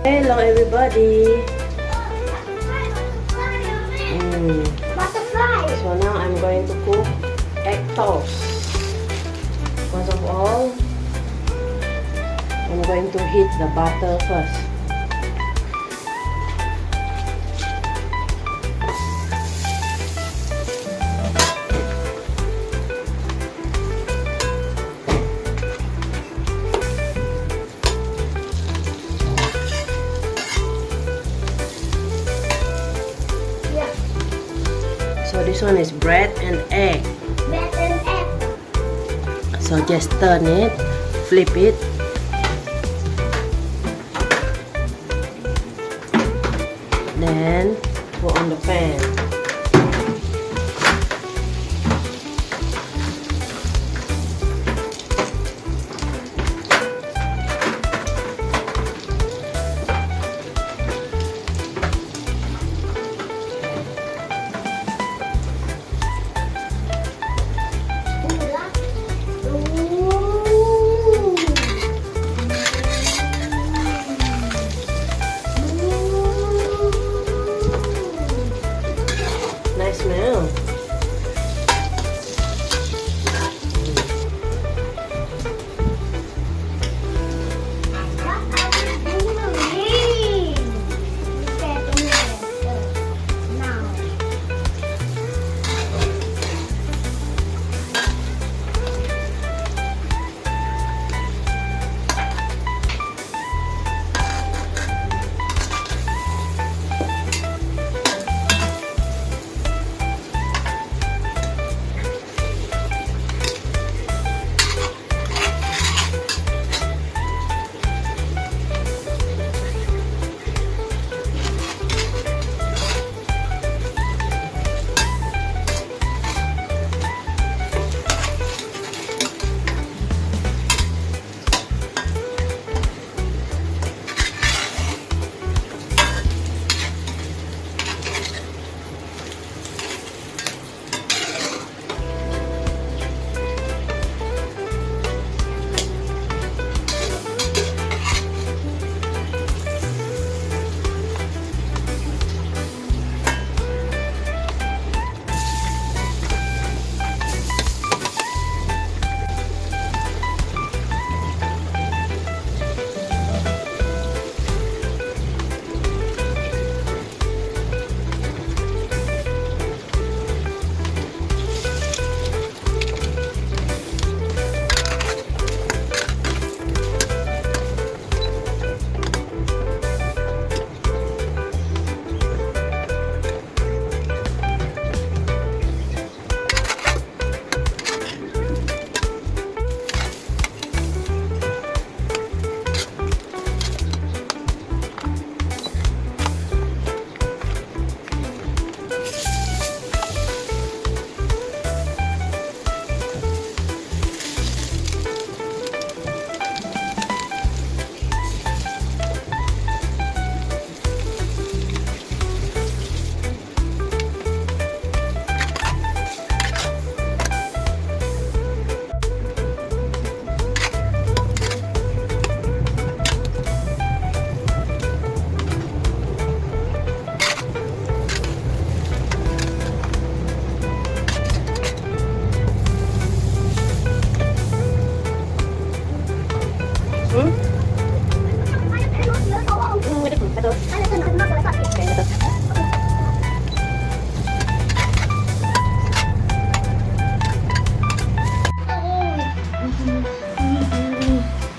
Hello everybody. Butterfly. So now I'm going to cook egg toast. First of all, I'm going to heat the butter first. So this one is bread and egg. Bread and egg. So just turn it, flip it. Then put on the pan. Nice smell.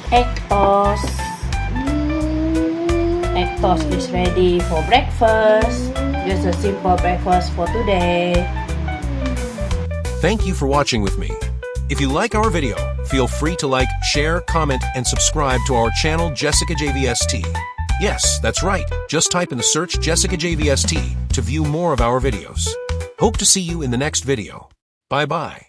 Egg toast. Egg toast is ready for breakfast. Just a simple breakfast for today. Thank you for watching with me. If you like our video, feel free to like, share, comment, and subscribe to our channel Jessicajvst. Yes, that's right. Just type in the search Jessicajvst to view more of our videos. Hope to see you in the next video. Bye-bye.